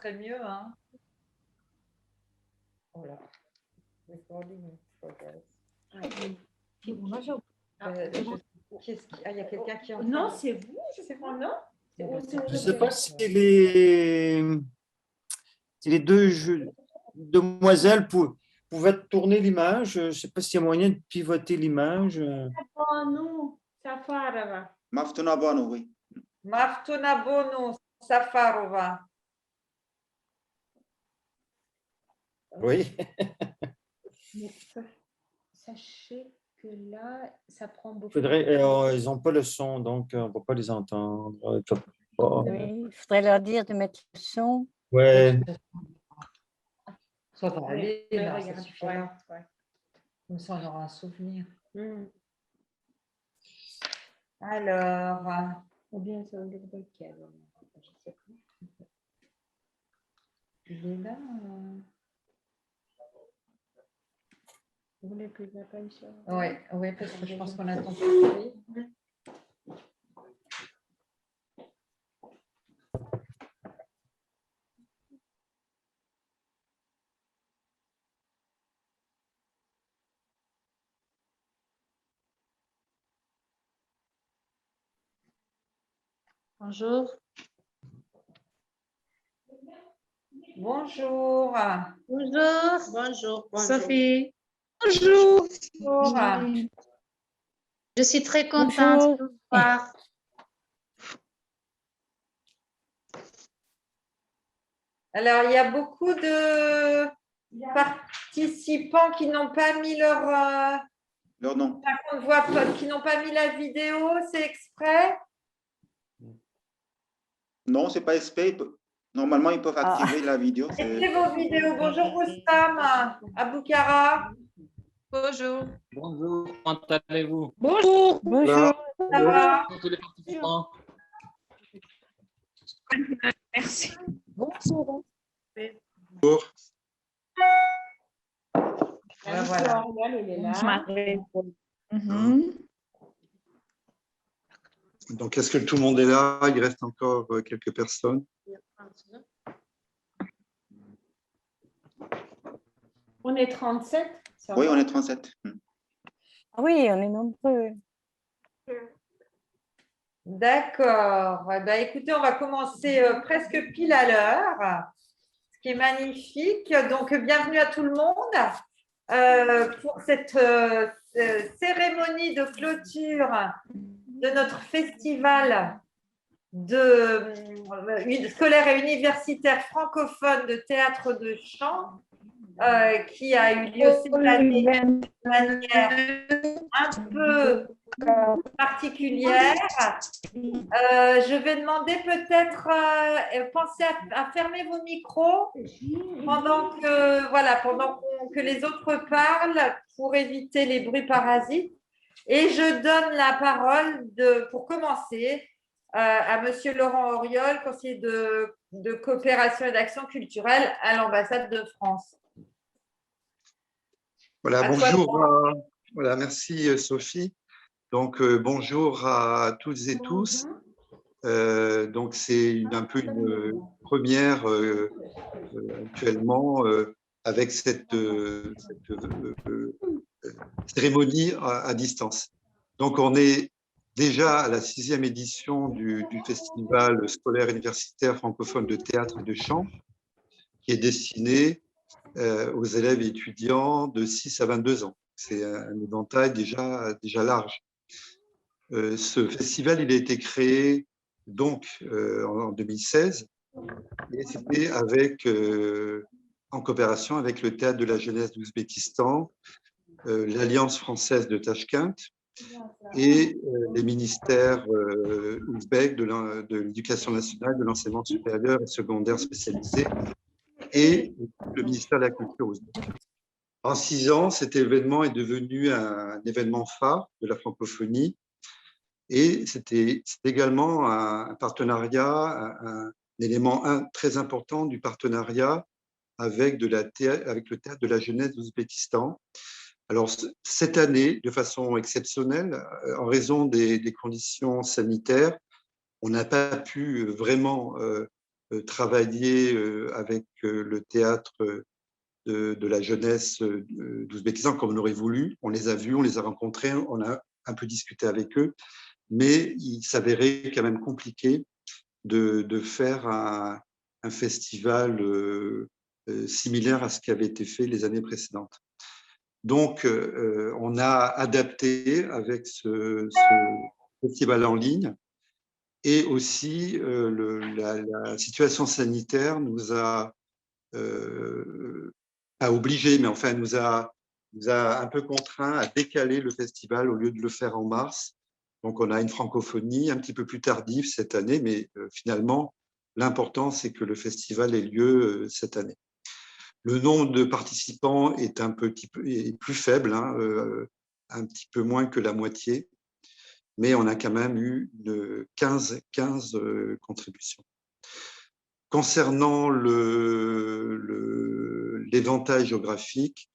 serait mieux. Hein. Voilà. Recording progress. Il y a quelqu'un qui en Non, c'est vous, je crois, non? Je ne sais pas si les demoiselles pouvaient tourner l'image. Je ne sais pas s'il y a moyen de pivoter l'image. Non, Safarova. Maftuna Banu, oui. Maftuna Bonu Safarova. Oui. Sachez que là, ça prend beaucoup. Ils n'ont pas le son, donc on ne va pas les entendre. Oui, il faudrait leur dire de mettre le son. Ouais. Ça va aller, là, ça Regarde, suffira. ouais. Comme ça, on aura un souvenir. Mm. Alors, Ou bien ça va être lequel, je sais plus. il est là. Vous voulez que je l'appelle sur... Oui, parce que je pense qu'on attend tout. Bonjour. Bonjour. Bonjour. Bonjour. Sophie. Bonjour. Je suis très contente de vous voir. Alors, il y a beaucoup de participants qui n'ont pas mis leur nom. On voit qui n'ont pas mis la vidéo, c'est exprès? Non, c'est pas exprès. Normalement, ils peuvent activer la vidéo. Mettez vos vidéos. Bonjour Roustam, à Boukhara. Bonjour. Bonjour, comment allez-vous? Bonjour. Bonjour. Ça va? Bonjour tous les participants. Merci. Bonjour. Voilà. Il est là. Donc, est-ce que tout le monde est là? Il reste encore quelques personnes. On est 37? Oui, on est 37. Oui, on est nombreux. D'accord. Eh ben, écoutez, on va commencer presque pile à l'heure, ce qui est magnifique. Donc, bienvenue à tout le monde pour cette cérémonie de clôture de notre festival scolaire et universitaire francophone de théâtre de chant qui a eu lieu cette année de manière un peu particulière. Je vais demander peut-être, pensez à fermer vos micros pendant que les autres parlent pour éviter les bruits parasites. Et je donne la parole pour commencer à Monsieur Laurent Auriol, conseiller de coopération et d'action culturelle à l'ambassade de France. Voilà, bonjour. Voilà, merci Sophie. Donc, bonjour à toutes et tous. Donc, c'est un peu une première actuellement avec cette cérémonie à distance. Donc, on est déjà à la 6e édition du Festival scolaire universitaire francophone de théâtre et de chant, qui est destiné aux élèves et étudiants de 6 à 22 ans. C'est un éventail déjà large. Ce festival, il a été créé donc en 2016 et c'était en coopération avec le Théâtre de la jeunesse d'Ouzbékistan, l'Alliance française de Tachkent et les ministères ouzbeks de l'éducation nationale, de l'enseignement supérieur et secondaire spécialisé et le ministère de la Culture ouzbek. En 6 ans, cet événement est devenu un événement phare de la francophonie et c'était également un partenariat, un élément très important du partenariat avec le Théâtre de la jeunesse d'Ouzbékistan. Alors, cette année, de façon exceptionnelle, en raison des conditions sanitaires, on n'a pas pu vraiment travaillé avec le théâtre de la jeunesse d'Ouzbékistan comme on aurait voulu. On les a vus, on les a rencontrés, on a un peu discuté avec eux, mais il s'avérait quand même compliqué de faire un festival similaire à ce qui avait été fait les années précédentes. Donc, on a adapté avec ce festival en ligne, et aussi la situation sanitaire nous a pas obligé, mais enfin nous a un peu contraint à décaler le festival au lieu de le faire en mars. Donc, on a une francophonie un petit peu plus tardive cette année, mais finalement, l'important, c'est que le festival ait lieu cette année. Le nombre de participants est est plus faible, hein, un petit peu moins que la moitié, mais on a quand même eu 15 contributions. Concernant l'éventail géographique,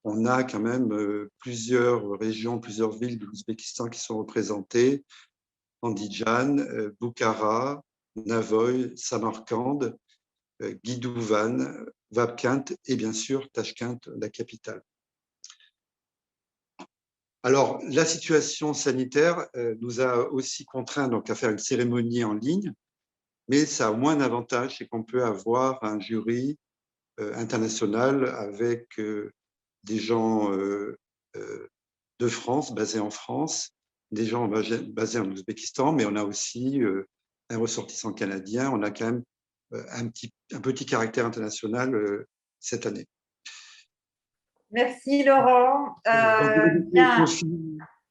on a quand même plusieurs régions, plusieurs villes de l'Ouzbékistan qui sont représentées: Andijan, Bukhara, Navoï, Samarcande, Guidouvan, Vapkent et bien sûr Tachkent, la capitale. Alors, la situation sanitaire nous a aussi contraints donc, à faire une cérémonie en ligne, mais ça a au moins un avantage, c'est qu'on peut avoir un jury international avec des gens de France, basés en France, des gens basés en Ouzbékistan, mais on a aussi un ressortissant canadien. On a quand même un petit caractère international cette année. Merci Laurent.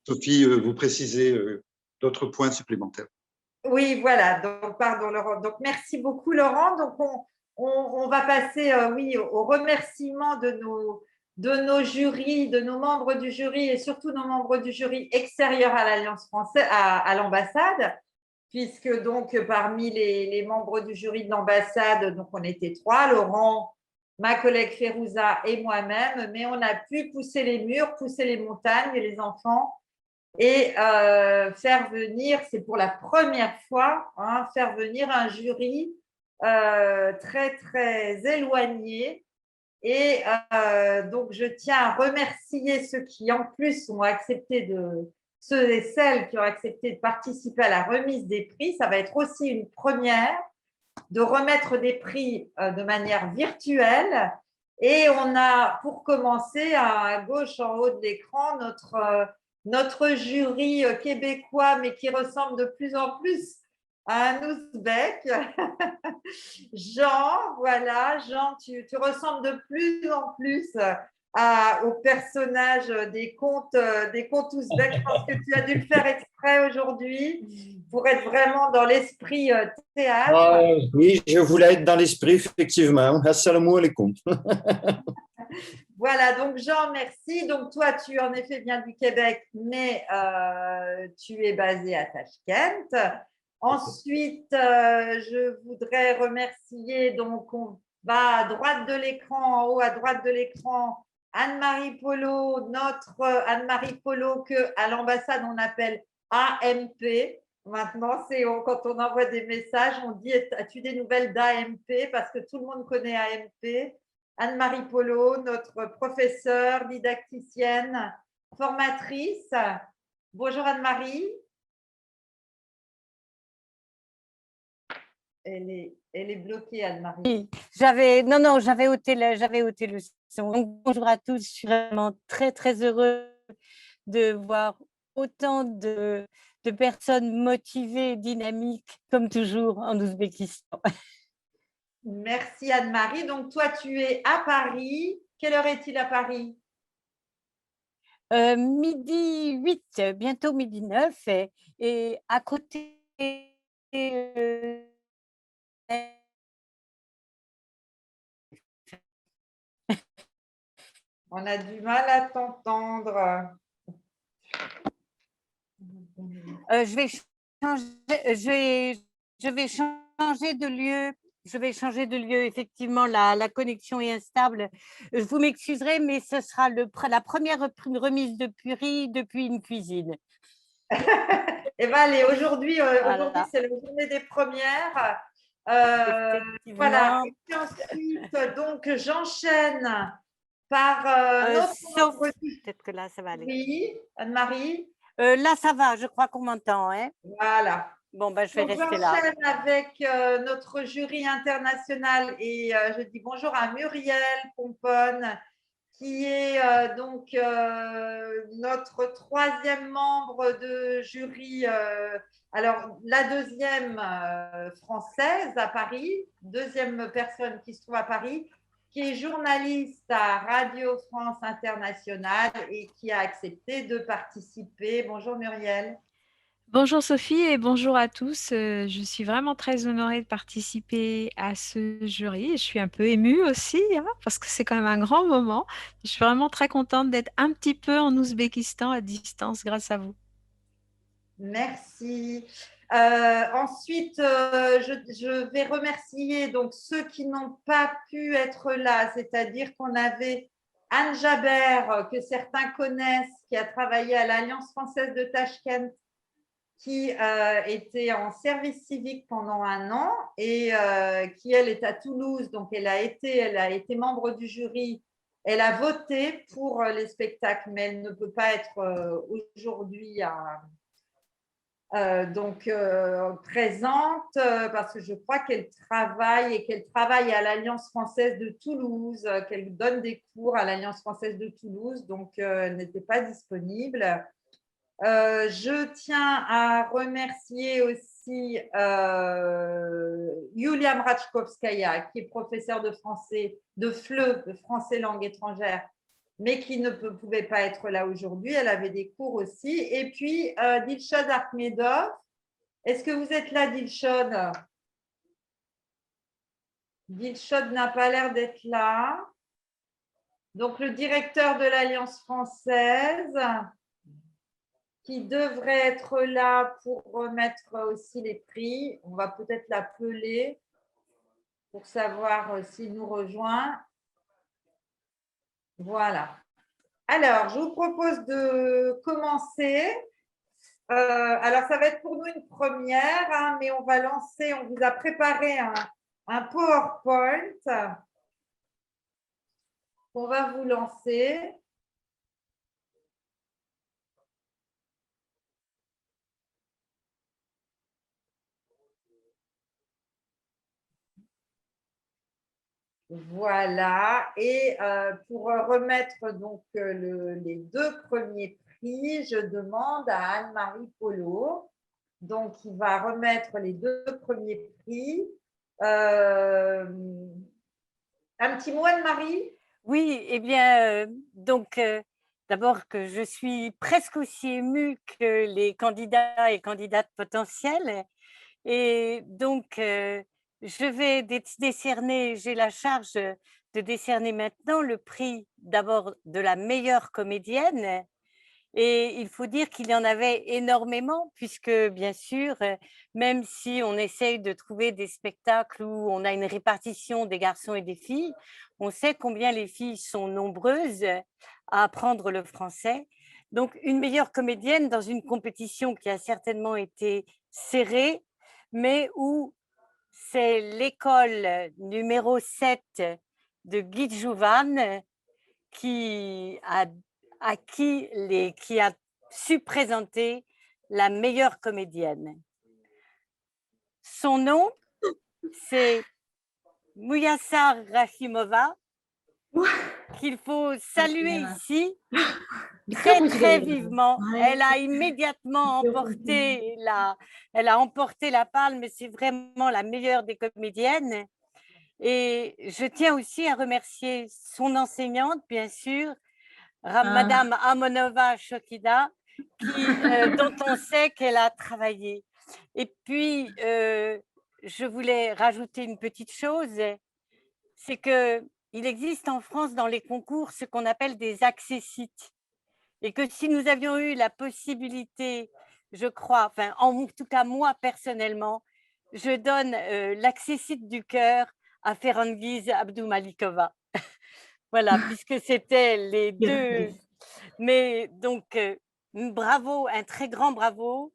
Sophie, vous précisez d'autres points supplémentaires. Oui, voilà. Donc, pardon Laurent. Donc, merci beaucoup Laurent. Donc, on va passer oui, au remerciement de nos jurys, de nos membres du jury et surtout nos membres du jury extérieurs à l'Alliance française, à l'ambassade, puisque donc parmi les membres du jury de l'ambassade, donc on était 3, Laurent, ma collègue Férouza et moi-même, mais on a pu pousser les murs, pousser les montagnes et les enfants et faire venir, c'est pour la première fois, hein, faire venir un jury très, très éloigné. Et donc, je tiens à remercier ceux qui, en plus, ont accepté ceux et celles qui ont accepté de participer à la remise des prix. Ça va être aussi une première de remettre des prix de manière virtuelle. Et on a, pour commencer, à gauche en haut de l'écran, notre jury québécois, mais qui ressemble de plus en plus à un Ouzbek. Jean, voilà, Jean, tu ressembles de plus en plus au personnage des contes ouzbeks. Je pense que tu as dû le faire exprès aujourd'hui pour être vraiment dans l'esprit théâtre. Oui, je voulais être dans l'esprit, effectivement. Assalamu alaikum. Voilà, donc Jean, merci. Donc toi, tu en effet viens du Québec, mais tu es basé à Tachkent. Ensuite, je voudrais remercier, donc on va à droite de l'écran, en haut à droite de l'écran, Anne-Marie Polo, notre Anne-Marie Polo qu'à l'ambassade on appelle AMP. Maintenant, quand on envoie des messages, on dit « As-tu des nouvelles d'AMP ?» parce que tout le monde connaît AMP. Anne-Marie Polo, notre professeure, didacticienne, formatrice. Bonjour Anne-Marie. Elle est bloquée, Anne-Marie. J'avais ôté le son. Donc, bonjour à tous. Je suis vraiment très, très heureuse de voir autant de personnes motivées et dynamiques, comme toujours, en Ouzbékistan. Merci Anne-Marie. Donc, toi, tu es à Paris. Quelle heure est-il à Paris? Midi 8, bientôt midi 9. Et à côté… On a du mal à t'entendre. Je vais changer de lieu. Je vais changer de lieu. Effectivement, la connexion est instable. Vous m'excuserez, mais ce sera la première remise de prix depuis une cuisine. Eh bien, allez, aujourd'hui, c'est la journée des premières. Voilà. Effectivement. Et puis ensuite, donc, j'enchaîne par notre Sauf, membre du peut-être que là, ça va aller. jury, Anne-Marie. Là, ça va, je crois qu'on m'entend. Hein. Voilà. Bon, ben, je vais Donc, rester là. j'enchaîne avec notre jury international et je dis bonjour à Muriel Pomponne, qui est donc notre troisième membre de jury. Alors, la deuxième française à Paris, deuxième personne qui se trouve à Paris, qui est journaliste à Radio France Internationale et qui a accepté de participer. Bonjour Muriel. Bonjour Sophie et bonjour à tous. Je suis vraiment très honorée de participer à ce jury. Je suis un peu émue aussi, hein, parce que c'est quand même un grand moment. Je suis vraiment très contente d'être un petit peu en Ouzbékistan à distance grâce à vous. Merci. Ensuite, je vais remercier donc ceux qui n'ont pas pu être là, c'est-à-dire qu'on avait Anne Jabert, que certains connaissent, qui a travaillé à l'Alliance française de Tachkent, qui était en service civique pendant 1 an et qui, elle, est à Toulouse. Donc, elle a été membre du jury. Elle a voté pour les spectacles, mais elle ne peut pas être aujourd'hui présente parce que je crois qu'elle travaille à l'Alliance française de Toulouse, qu'elle donne des cours à l'Alliance française de Toulouse, donc elle n'était pas disponible. Je tiens à remercier aussi Yulia Mrachkovskaya, qui est professeure de français, de FLE, de français langue étrangère, mais qui ne pouvait pas être là aujourd'hui. Elle avait des cours aussi. Et puis, Dilshad Akhmedov. Est-ce que vous êtes là, Dilshad? Dilshad n'a pas l'air d'être là. Donc, le directeur de l'Alliance française, qui devrait être là pour remettre aussi les prix. On va peut-être l'appeler pour savoir s'il nous rejoint. Voilà. Alors, je vous propose de commencer. Alors, ça va être pour nous une première, hein, mais on va lancer, on vous a préparé un PowerPoint qu'on va vous lancer. Voilà, et pour remettre donc les 2 premiers prix, je demande à Anne-Marie Polo, donc qui va remettre les 2 premiers prix. Un petit mot, Anne-Marie? Oui, eh bien, donc, d'abord que je suis presque aussi émue que les candidats et candidates potentiels. Et donc, je vais décerner, j'ai la charge de décerner maintenant le prix d'abord de la meilleure comédienne. Et il faut dire qu'il y en avait énormément, puisque bien sûr, même si on essaye de trouver des spectacles où on a une répartition des garçons et des filles, on sait combien les filles sont nombreuses à apprendre le français. Donc, une meilleure comédienne dans une compétition qui a certainement été serrée, mais où c'est l'école numéro 7 de Guy Jouvan qui a qui a su présenter la meilleure comédienne. Son nom, c'est Mouyassar Rahimova, qu'il faut saluer ici très, très vivement. Elle a immédiatement emporté la palme, mais c'est vraiment la meilleure des comédiennes. Et je tiens aussi à remercier son enseignante, bien sûr, Madame Amonova Shokida, dont on sait qu'elle a travaillé. Et puis, je voulais rajouter une petite chose, c'est qu'il existe en France dans les concours ce qu'on appelle des accessites. Et que si nous avions eu la possibilité, je crois, enfin en tout cas moi personnellement, je donne l'accessite du cœur à Ferhangiz Abdoumalikova. Voilà, puisque c'était les 2. Mais donc, bravo, un très grand bravo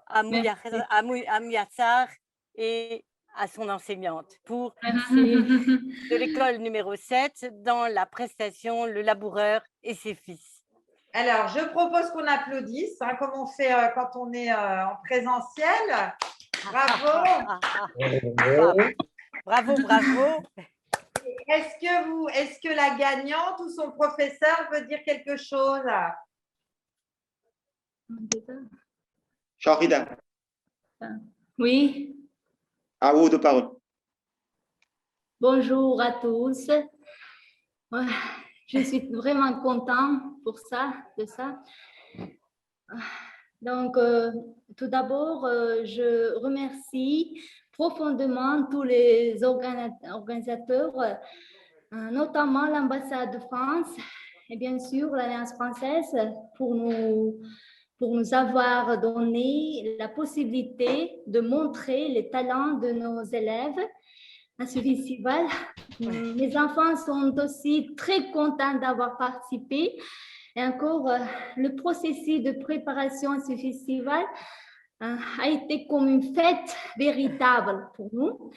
à Mouyassar et à son enseignante pour de l'école numéro 7 dans la prestation Le Laboureur et ses fils. Alors, je propose qu'on applaudisse, hein, comme on fait quand on est en présentiel. Bravo. Bravo, bravo. Est-ce que la gagnante ou son professeur veut dire quelque chose? Shahida, Oui, à vous de parole. bonjour à tous. Ouais, je suis vraiment content pour ça, de ça. Donc, tout d'abord, je remercie profondément tous les organisateurs, notamment l'ambassade de France et bien sûr l'Alliance française pour nous avoir donné la possibilité de montrer les talents de nos élèves à ce festival. Mes enfants sont aussi très contents d'avoir participé. Et encore, le processus de préparation à ce festival a été comme une fête véritable pour nous.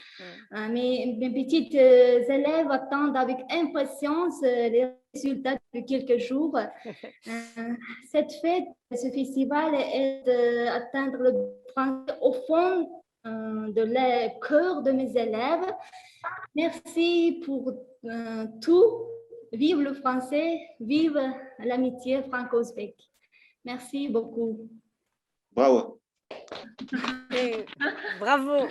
Mes petites élèves attendent avec impatience les résultats de quelques jours. Cette fête, ce festival est d'atteindre le français au fond de le cœur de mes élèves. Merci pour tout. Vive le français, vive l'amitié franco-ouzbek. Merci beaucoup. Bravo. Et bravo.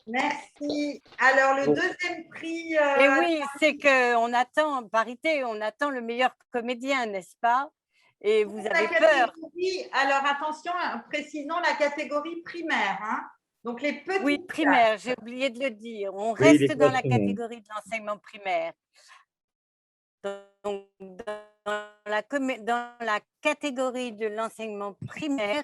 Merci. Alors, le deuxième prix… Et oui, c'est qu'on attend, en parité, on attend le meilleur comédien, n'est-ce pas? Et vous avez peur. Alors, attention, précisons la catégorie primaire. Hein. Donc, les petits… Oui, primaire, j'ai oublié de le dire. On reste dans la catégorie de l'enseignement primaire. Donc, dans la catégorie de l'enseignement primaire,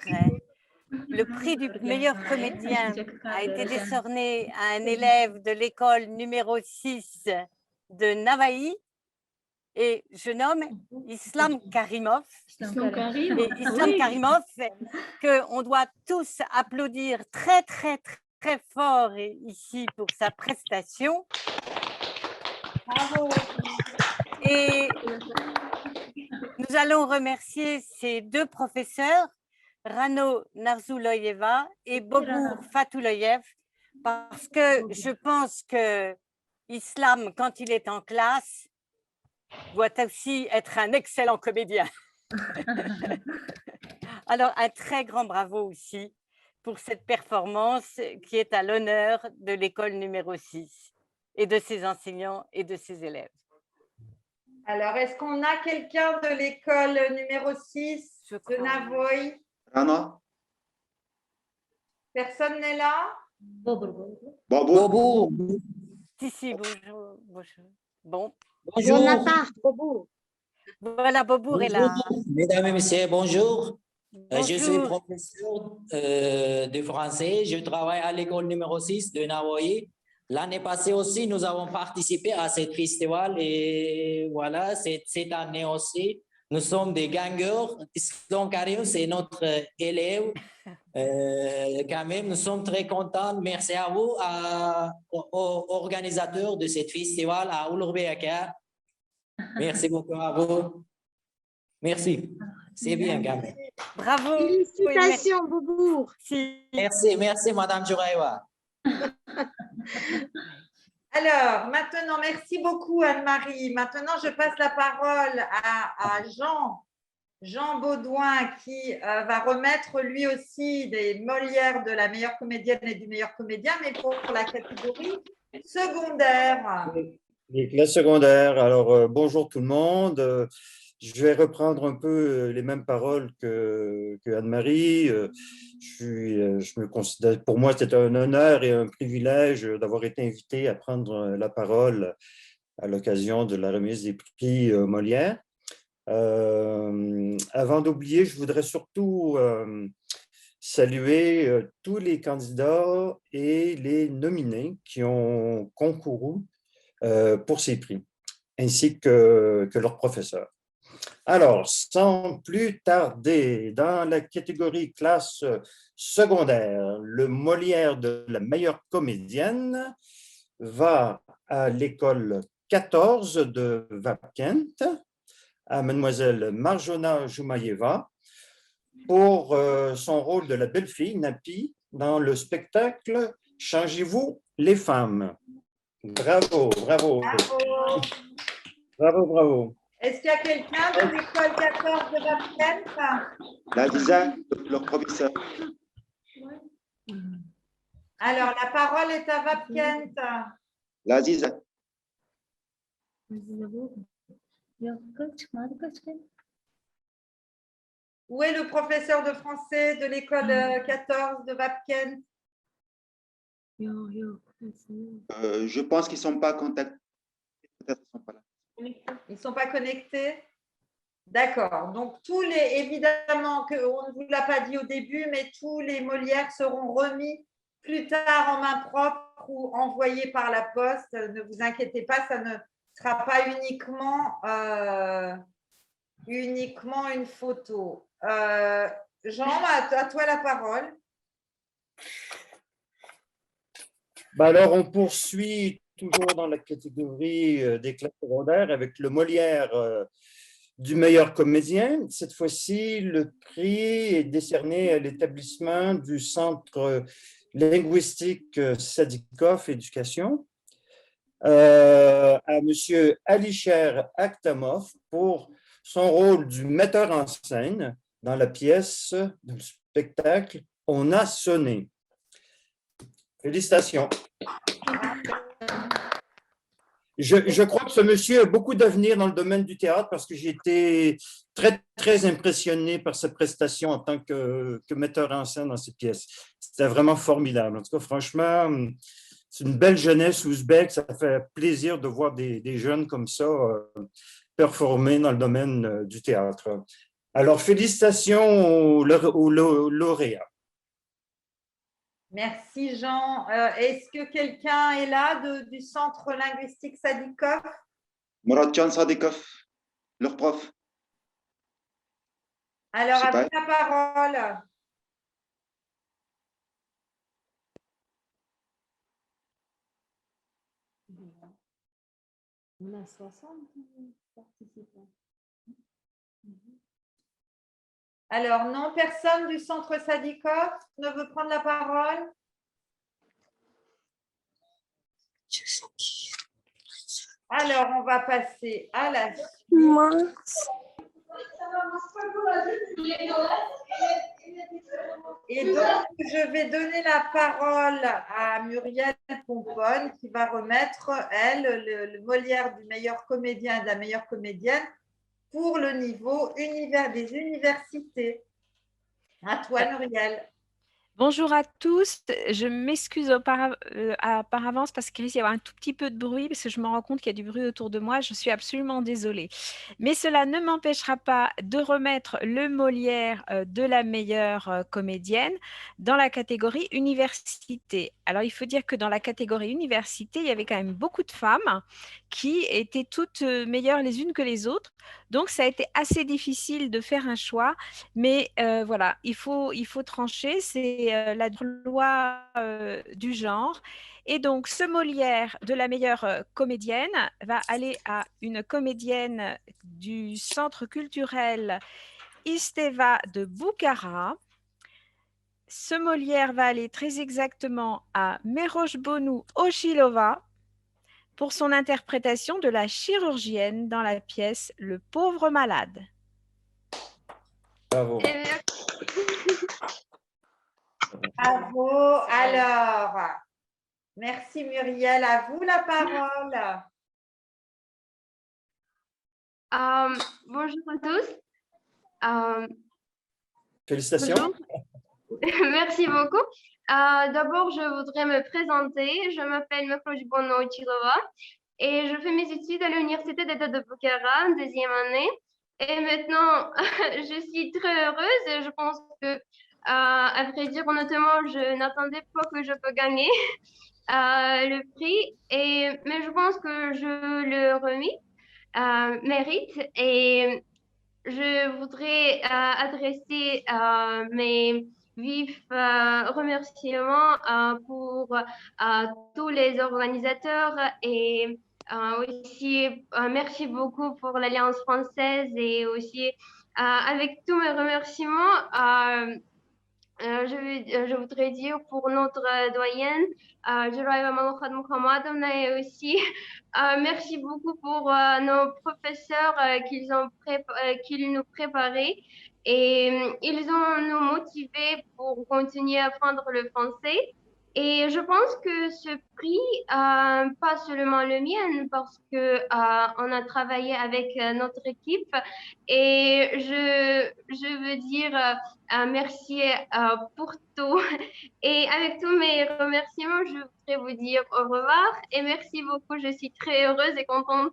le prix du meilleur comédien a été décerné à un élève de l'école numéro 6 de Navaï, et je nomme Islam Karimov. Et Islam Karimov, qu'on doit tous applaudir très, très, très fort ici pour sa prestation. Bravo. Et nous allons remercier ces deux professeurs, Rano Narzouloyeva et Bobour Fatouloyev, parce que je pense que Islam, quand il est en classe, doit aussi être un excellent comédien. Alors, un très grand bravo aussi pour cette performance qui est à l'honneur de l'école numéro 6 et de ses enseignants et de ses élèves. Alors, est-ce qu'on a quelqu'un de l'école numéro 6 de Navoï? Rana, Personne n'est là? Bobo. Si, bonjour. Bon. Bonjour. Bobour. Voilà, Bobour est là. Mesdames et messieurs, bonjour. Bonjour. Je suis professeur de français. Je travaille à l'école numéro 6 de Navoï. L'année passée aussi, nous avons participé à ce festival et voilà, cette année aussi, nous sommes des gagnants. Islam Karim, c'est notre élève. Quand même, nous sommes très contents. Merci à vous, aux organisateurs de ce festival, à Oulourbéaka. Merci beaucoup à vous. Merci. C'est bien, quand même. Bravo. Félicitations, Bobour. Merci, Madame Jouraïwa. Alors, maintenant, merci beaucoup Anne-Marie. Maintenant, je passe la parole à Jean Baudouin qui va remettre lui aussi des Molières de la meilleure comédienne et du meilleur comédien, mais pour la catégorie secondaire. Les classes secondaires. Alors, bonjour tout le monde. Je vais reprendre un peu les mêmes paroles que Anne-Marie. Je me considère, pour moi, c'est un honneur et un privilège d'avoir été invité à prendre la parole à l'occasion de la remise des prix Molière. Avant d'oublier, je voudrais surtout saluer tous les candidats et les nominés qui ont concouru pour ces prix, ainsi que leurs professeurs. Alors, sans plus tarder, dans la catégorie classe secondaire, le Molière de la meilleure comédienne va à l'école 14 de Vapkent, à mademoiselle Marjona Joumaïeva, pour son rôle de la belle fille, Napi, dans le spectacle « Changez-vous les femmes ». Bravo, bravo. Bravo. Bravo, bravo. Est-ce qu'il y a quelqu'un de l'école 14 de Vapkent? La Lisa, leur professeur. Alors, la parole est à Vapkent. La Lisa. Où est le professeur de français de l'école 14 de Vapkent? Je pense qu'ils ne sont pas contactés. Peut-être qu'ils ne sont pas là. Ils ne sont pas connectés? D'accord. Donc, évidemment, on ne vous l'a pas dit au début, mais tous les Molières seront remis plus tard en main propre ou envoyés par la poste. Ne vous inquiétez pas, ça ne sera pas uniquement une photo. Jean, à toi la parole. Alors, on poursuit toujours dans la catégorie des classes secondaires avec le Molière du meilleur comédien. Cette fois-ci, le prix est décerné à l'établissement du Centre linguistique Sadikov Éducation, à M. Alisher Akhtamov pour son rôle du metteur en scène dans la pièce du spectacle « On a sonné ». Félicitations. Je crois que ce monsieur a beaucoup d'avenir dans le domaine du théâtre parce que j'ai été très, très impressionné par sa prestation en tant que metteur en scène dans cette pièce. C'était vraiment formidable. En tout cas, franchement, c'est une belle jeunesse ouzbek. Ça fait plaisir de voir des jeunes comme ça performer dans le domaine du théâtre. Alors, félicitations aux lauréats. Merci Jean. Est-ce que quelqu'un est là du centre linguistique Sadikov? Muratcan Sadikov, leur prof. Alors, à vous la parole. On a 60 participants. Alors, non, personne du centre Sadikov ne veut prendre la parole? Alors, on va passer à la suite. Et donc, je vais donner la parole à Muriel Pomponne qui va remettre, elle, le Molière du meilleur comédien et de la meilleure comédienne pour le niveau des universités. À toi, Muriel. Bonjour à tous. Je m'excuse par avance parce qu'il risque d'y avoir un tout petit peu de bruit parce que je me rends compte qu'il y a du bruit autour de moi. Je suis absolument désolée. Mais cela ne m'empêchera pas de remettre le Molière de la meilleure comédienne dans la catégorie université. Alors, il faut dire que dans la catégorie université, il y avait quand même beaucoup de femmes qui étaient toutes meilleures les unes que les autres. Donc, ça a été assez difficile de faire un choix. Mais voilà, il faut trancher. C'est la loi du genre. Et donc, ce Molière de la meilleure comédienne va aller à une comédienne du Centre culturel Isteva de Boukhara. Ce Molière va aller très exactement à Merojbonu Ochilova pour son interprétation de la chirurgienne dans la pièce Le pauvre malade. Bravo. Bravo. Alors, merci Muriel. À vous la parole. Bonjour à tous. Félicitations. Bonjour. Merci beaucoup. D'abord, je voudrais me présenter. Je m'appelle Merojbonu Ochilova et je fais mes études à l'Université d'État de Bukhara, en deuxième année. Et maintenant, je suis très heureuse. Je pense que, à vrai dire, honnêtement, je n'attendais pas que je peux gagner le prix. Mais je pense que je le mérite. Et je voudrais adresser mes vifs remerciements pour tous les organisateurs et aussi merci beaucoup pour l'Alliance française et aussi avec tous mes remerciements, je voudrais dire pour notre doyenne, Juraiva Maloukhad Moukhamadovna et aussi merci beaucoup pour nos professeurs qu'ils nous préparaient et ils ont nous motivés pour continuer à apprendre le français. Et je pense que ce prix, pas seulement le mien, parce que on a travaillé avec notre équipe et je veux dire merci pour tout. Et avec tous mes remerciements, je voudrais vous dire au revoir et merci beaucoup. Je suis très heureuse et contente.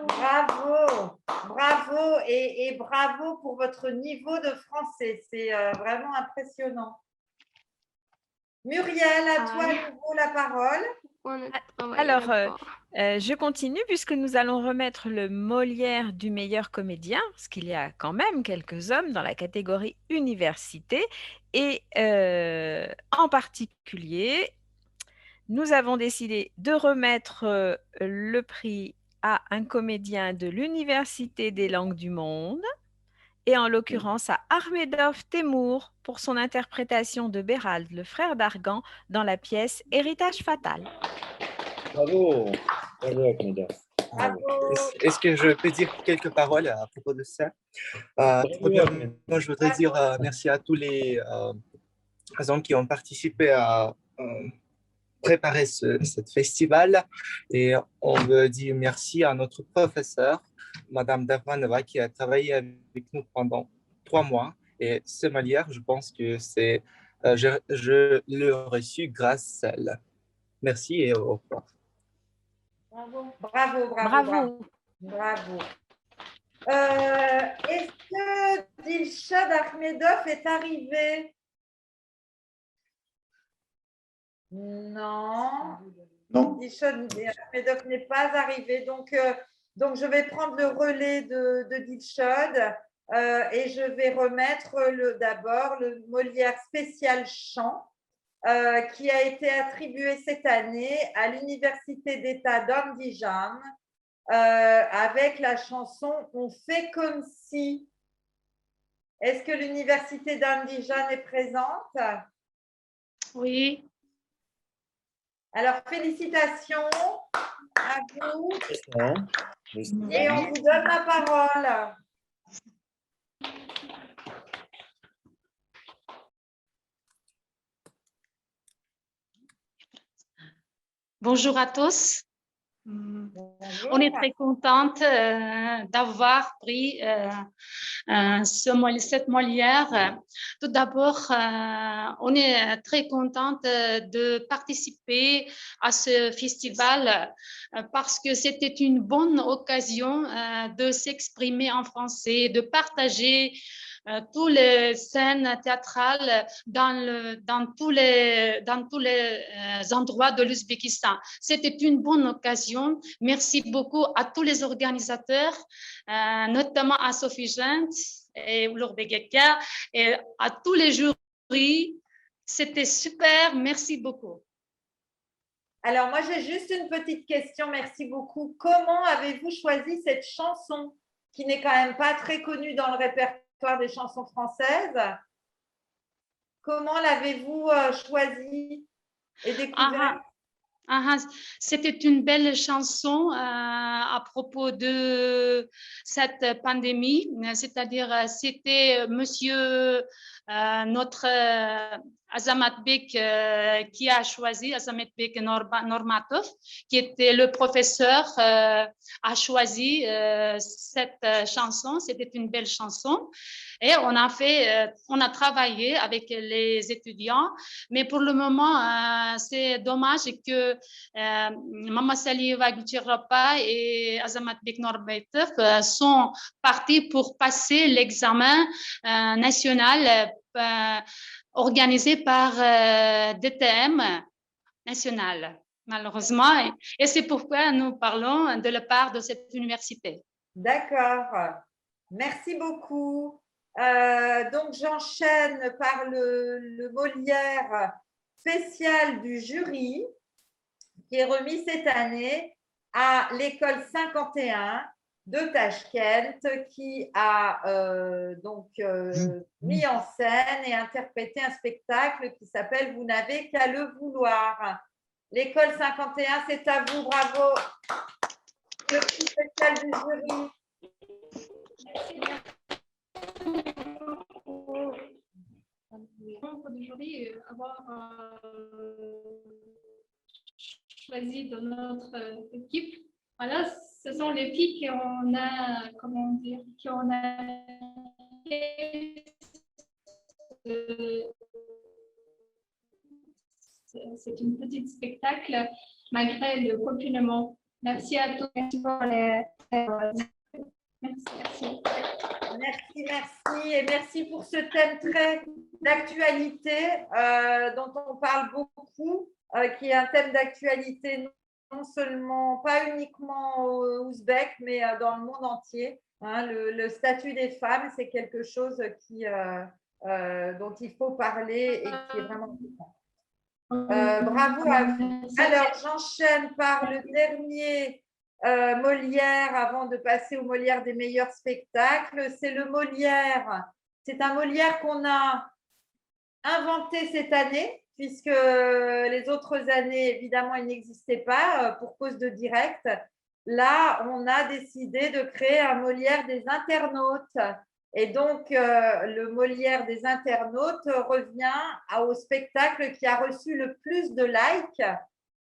Bravo, bravo et bravo pour votre niveau de français. C'est vraiment impressionnant. Muriel, à toi à nouveau la parole. Alors, je continue puisque nous allons remettre le Molière du meilleur comédien, parce qu'il y a quand même quelques hommes dans la catégorie université. Et en particulier, nous avons décidé de remettre le prix à un comédien de l'Université des langues du monde, et en l'occurrence à Ahmedov Temour pour son interprétation de Bérald, le frère d'Argan, dans la pièce Héritage fatal. Bravo, bravo Ahmedov. Est-ce que je peux dire quelques paroles à propos de ça? Premièrement, je voudrais dire merci à tous les gens qui ont participé à préparer ce festival, et on veut dire merci à notre professeur, Madame Davranova, qui a travaillé avec nous pendant 3 mois. Et ce Molière, je pense que je l'ai reçu grâce à elle. Merci et au revoir. Bravo, bravo, bravo. Bravo. Est-ce que Dilshad Ahmedov est arrivé? Non. Dilshad Ahmedov n'est pas arrivé. Donc, je vais prendre le relais de Dilshad et je vais remettre d'abord le Molière spécial chant qui a été attribué cette année à l'Université d'État d'Andijan avec la chanson « On fait comme si ». Est-ce que l'Université d'Andijan est présente? Oui. Alors, félicitations à vous et on vous donne la parole. Bonjour à tous. Bonjour. On est très contente d'avoir pris cette Molière. Tout d'abord, on est très contente de participer à ce festival parce que c'était une bonne occasion de s'exprimer en français, de partager toutes les scènes théâtrales dans tous les endroits de l'Ouzbékistan. C'était une bonne occasion. Merci beaucoup à tous les organisateurs, notamment à Sophie Gent et Lourdes Begeka et à tous les jurys. C'était super. Merci beaucoup. Alors, moi, j'ai juste une petite question. Merci beaucoup. Comment avez-vous choisi cette chanson qui n'est quand même pas très connue dans le répertoire des chansons françaises? Comment l'avez-vous choisie et découverte? C'était une belle chanson à propos de cette pandémie, c'est-à-dire c'était monsieur notre Azamat Bek qui a choisi, Azamat Bek Normatov, qui était le professeur, a choisi cette chanson. C'était une belle chanson et on a travaillé avec les étudiants, mais pour le moment c'est dommage que Mama Salieva Gulchirapa et Azamat Bek Normatov sont partis pour passer l'examen national organisé par DTM national, malheureusement. Et c'est pourquoi nous parlons de la part de cette université. D'accord. Merci beaucoup. Donc, j'enchaîne par le Molière spécial du jury qui est remis cette année à l'école 51 de Tachkent qui a mis en scène et interprété un spectacle qui s'appelle « Vous n'avez qu'à le vouloir ». L'école 51, c'est à vous, bravo. Le prix spécial du jury. Aujourd'hui, avoir choisi dans notre équipe, voilà, ce sont les filles qui on a, comment dire, qui on a c'est un petit spectacle malgré le confinement. Merci à tous. Merci pour les... Merci. Merci et merci pour ce thème très d'actualité dont on parle beaucoup, qui est un thème d'actualité non seulement, pas uniquement au Ouzbek, mais dans le monde entier. Hein, le statut des femmes, c'est quelque chose dont il faut parler et qui est vraiment important. Bravo à vous. Alors, j'enchaîne par le dernier Molière avant de passer au Molière des meilleurs spectacles. C'est le Molière. C'est un Molière qu'on a inventé cette année, puisque les autres années, évidemment, il n'existait pas pour cause de direct. Là, on a décidé de créer un Molière des internautes. Et donc, le Molière des internautes revient au spectacle qui a reçu le plus de likes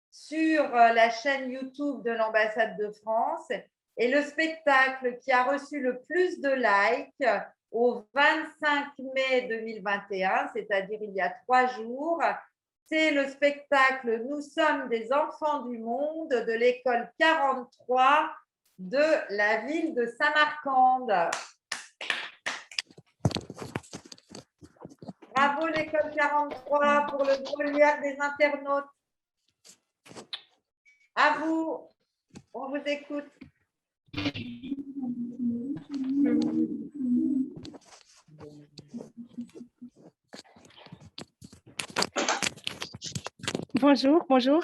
sur la chaîne YouTube de l'ambassade de France. Et le spectacle qui a reçu le plus de likes au 25 mai 2021, c'est-à-dire il y a 3 jours, c'est le spectacle « Nous sommes des enfants du monde » de l'école 43 de la ville de Samarcande. Bravo l'école 43 pour le Molière des internautes. À vous, on vous écoute. Bonjour, bonjour.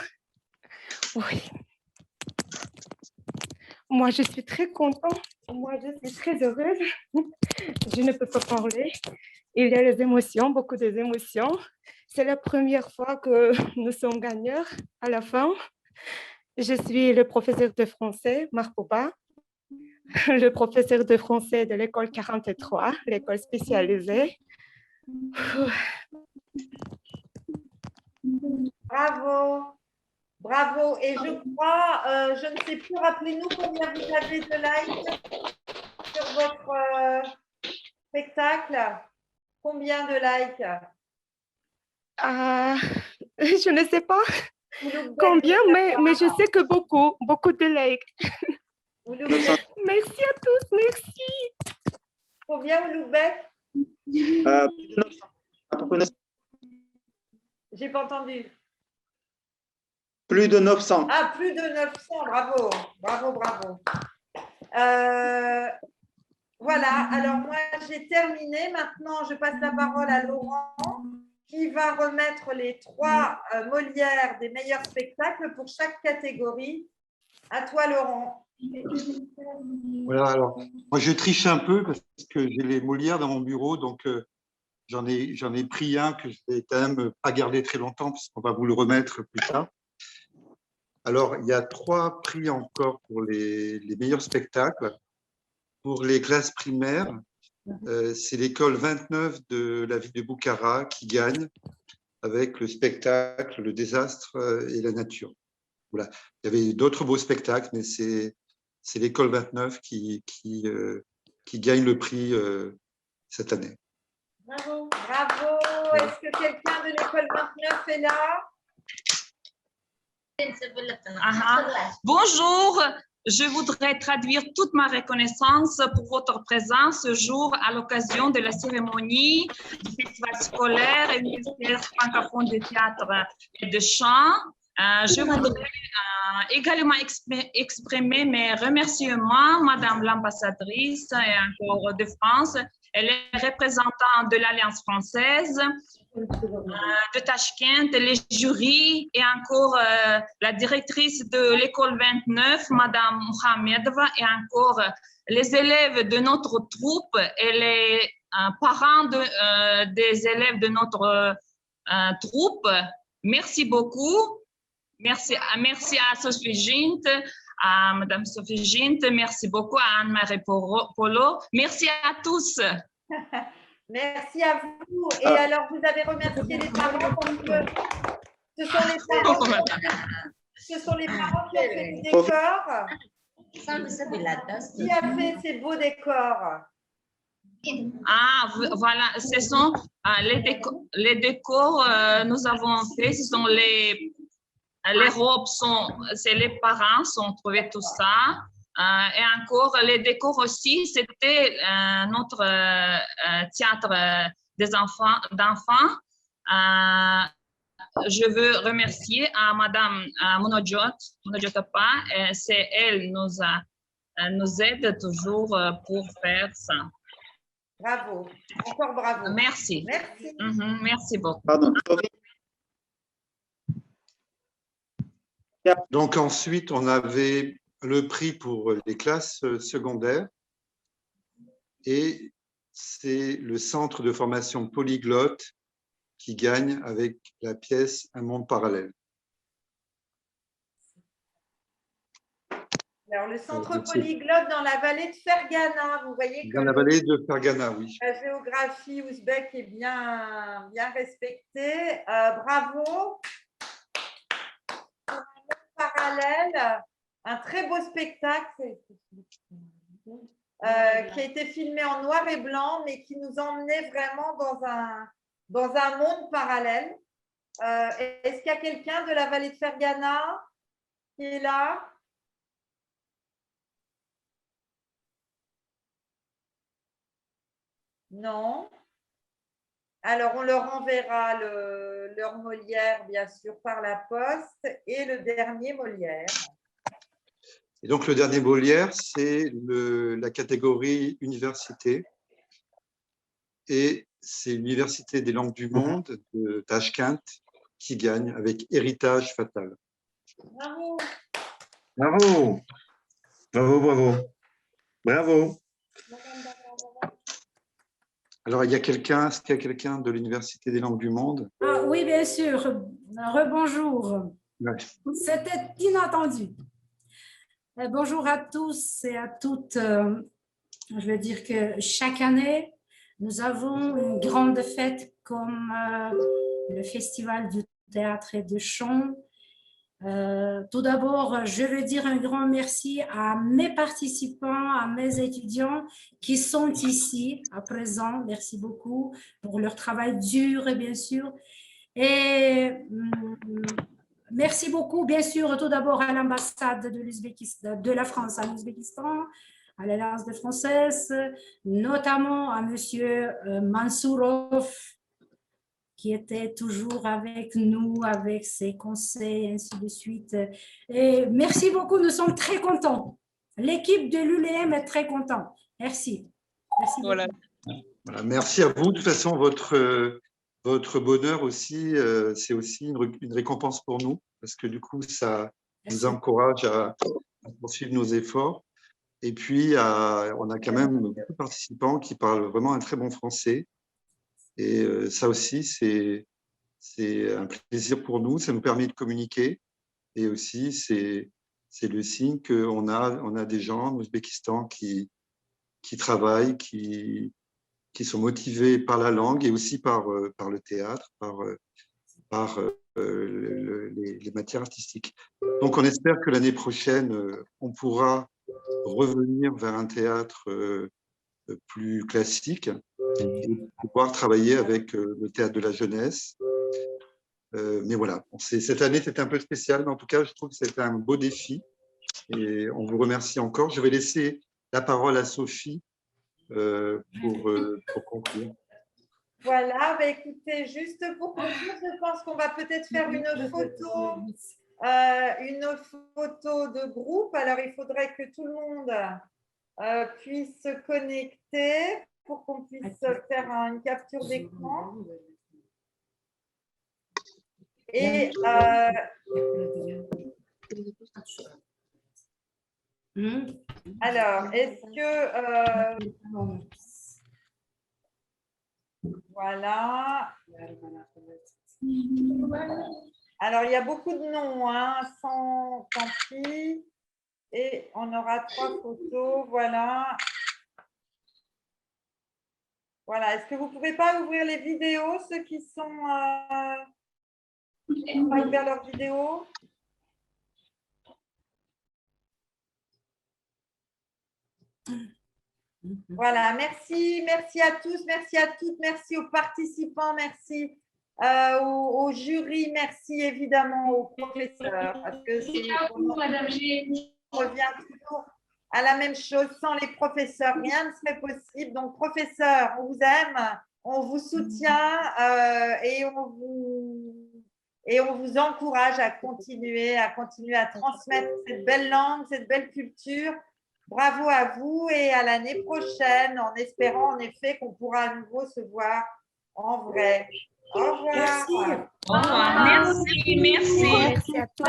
Oui. Moi, je suis très contente. Moi, je suis très heureuse. Je ne peux pas parler. Il y a les émotions, beaucoup d'émotions. C'est la première fois que nous sommes gagnants à la fin. Je suis le professeur de français, Marc Boba, le professeur de français de l'école 43, l'école spécialisée. Bravo, bravo. Et je crois, je ne sais plus, rappelez-nous combien vous avez de likes sur votre spectacle. Combien de likes? Je ne sais pas combien, mais je sais que beaucoup de likes. Merci à tous, merci. Combien au Loubet? J'ai pas entendu. Plus de 900. Ah, plus de 900, bravo, bravo, bravo. Voilà, alors moi j'ai terminé. Maintenant, je passe la parole à Laurent qui va remettre les 3 Molières des meilleurs spectacles pour chaque catégorie. À toi, Laurent. Voilà, alors, moi je triche un peu parce que j'ai les Molières dans mon bureau, donc j'en ai pris un que je vais quand même pas garder très longtemps puisqu'on va vous le remettre plus tard. Alors, il y a 3 prix encore pour les meilleurs spectacles. Pour les classes primaires, c'est l'école 29 de la ville de Bukhara qui gagne avec le spectacle « Le désastre et la nature ». Voilà. Il y avait d'autres beaux spectacles, mais c'est l'école 29 qui gagne le prix cette année. Bravo, bravo. Est-ce que quelqu'un de l'école 29 est là? Bonjour, je voudrais traduire toute ma reconnaissance pour votre présence ce jour à l'occasion de la cérémonie du Festival scolaire et universitaire francophone de théâtre et de chant Je voudrais également exprimer mes remerciements, Madame l'ambassadrice et encore de France. Elle est représentante de l'Alliance française, de Tashkent, les jurys et encore la directrice de l'école 29, Madame Mohamedova, et encore les élèves de notre troupe et les parents des élèves de notre troupe. Merci beaucoup. Merci à Sophie Gint, à Madame Sophie Gint. Merci beaucoup à Anne-Marie Polo. Merci à tous. Merci à vous. Et alors, vous avez remercié les parents parce que ce sont les parents qui ont fait le décor. Qui a fait ces beaux décors? Ah, voilà, ce sont les décors nous avons fait, ce sont les robes, c'est les parents qui ont trouvé tout ça. Et encore, les décors aussi, c'était notre théâtre d'enfants. Je veux remercier à Madame Monojotapa. C'est elle nous aide toujours pour faire ça. Bravo, encore bravo. Merci. Merci. Merci beaucoup. Pardon. Donc ensuite, on avait le prix pour les classes secondaires et c'est le centre de formation polyglotte qui gagne avec la pièce Un monde parallèle. Alors, le centre polyglotte dans la vallée de Fergana, vous voyez que dans la vallée de Fergana, oui. la géographie ouzbek est bien respectée. Bravo. Parallèle, un très beau spectacle qui a été filmé en noir et blanc, mais qui nous emmenait vraiment dans un monde parallèle. Est-ce qu'il y a quelqu'un de la vallée de Fergana qui est là? Non. Alors, on leur enverra leur Molière, bien sûr, par la poste, et le dernier Molière. Et donc, le dernier Molière, c'est la catégorie université. Et c'est l'Université des langues du monde de Tashkent qui gagne avec Héritage fatal. Bravo. Bravo. Bravo, bravo. Bravo. Alors, est-ce qu'il y a quelqu'un de l'Université des langues du monde? Oui, bien sûr. Rebonjour. Ouais. C'était inattendu. Bonjour à tous et à toutes. Je veux dire que chaque année, nous avons une grande fête comme le Festival du théâtre et du chant. Tout d'abord, je veux dire un grand merci à mes participants, à mes étudiants qui sont ici à présent. Merci beaucoup pour leur travail dur, bien sûr. Et merci beaucoup, bien sûr, tout d'abord à l'ambassade de la France à l'Ouzbékistan, à l'Alliance des Françaises, notamment à Monsieur Mansourov, qui était toujours avec nous, avec ses conseils, et ainsi de suite. Et merci beaucoup, nous sommes très contents. L'équipe de l'ULM est très contente. Merci. Merci beaucoup. Voilà, merci à vous. De toute façon, votre bonheur aussi, c'est aussi une récompense pour nous, parce que du coup, ça nous encourage à poursuivre nos efforts. Et puis, on a quand même beaucoup de participants qui parlent vraiment un très bon français. Et ça aussi, c'est un plaisir pour nous, ça nous permet de communiquer. Et aussi, c'est le signe qu'on a des gens en Ouzbékistan qui travaillent, qui sont motivés par la langue et aussi par le théâtre, par les matières artistiques. Donc, on espère que l'année prochaine, on pourra revenir vers un théâtre plus classique et pouvoir travailler avec le théâtre de la jeunesse. Mais voilà, cette année, c'était un peu spécial, mais en tout cas, je trouve que c'était un beau défi et on vous remercie encore. Je vais laisser la parole à Sophie pour conclure. Voilà, bah écoutez, juste pour conclure, je pense qu'on va peut-être faire une photo une photo de groupe. Alors, il faudrait que tout le monde puisse se connecter pour qu'on puisse faire une capture d'écran. Et alors, est-ce que voilà. Alors, il y a beaucoup de noms, hein, sans tant pis. Et on aura 3 photos, voilà. Voilà, est-ce que vous ne pouvez pas ouvrir les vidéos, ceux qui sont pas ouvert leur vidéo? Voilà, merci à tous, merci à toutes, merci aux participants, merci au jury, merci évidemment aux professeurs. Parce que on revient toujours à la même chose. Sans les professeurs, rien ne serait possible. Donc, professeurs, on vous aime, on vous soutient et on vous encourage à continuer à transmettre cette belle langue, cette belle culture. Bravo à vous et à l'année prochaine, en espérant en effet qu'on pourra à nouveau se voir en vrai. Au revoir. Merci. Au revoir. Merci. Merci à tous.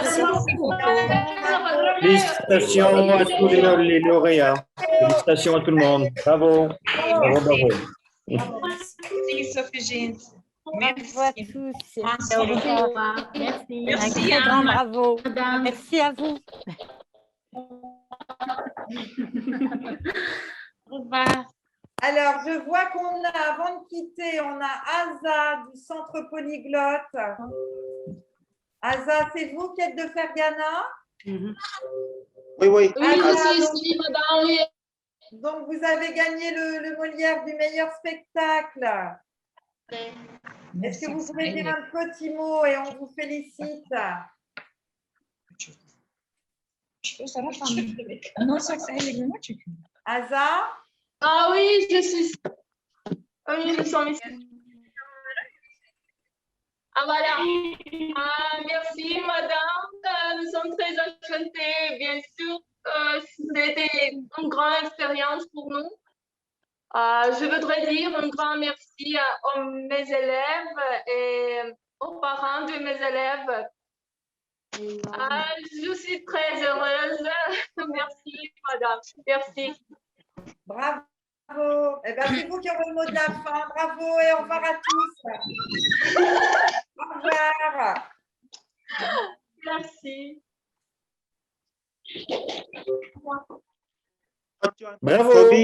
Félicitations à tous les lauréats. Félicitations à tout le monde. Bravo. Bravo, bravo. Merci, Sophie, gente. Bravo à tous. Merci. Au revoir. Merci. Merci, Un très grand Anne. bravo. Merci à vous. Au revoir. Alors, je vois qu'on a, avant de quitter, on a Asa du Centre Polyglotte. Asa, c'est vous qui êtes de Fergana? Oui. Oui, Asa, je suis ici, madame. Oui. donc, vous avez gagné le Molière du meilleur spectacle. Est-ce que vous pouvez dire un petit mot et on vous félicite? Asa? Ah oui, je suis. Oui, nous sommes ici. Ah voilà. Ah, merci, madame. Nous sommes très enchantés. Bien sûr, c'était une grande expérience pour nous. Je voudrais dire un grand merci à mes élèves et aux parents de mes élèves. Je suis très heureuse. Merci, madame. Merci. Bravo. Eh bien, c'est vous qui aurez le mot de la fin. Bravo et au revoir à tous. Au revoir. Merci. Bravo.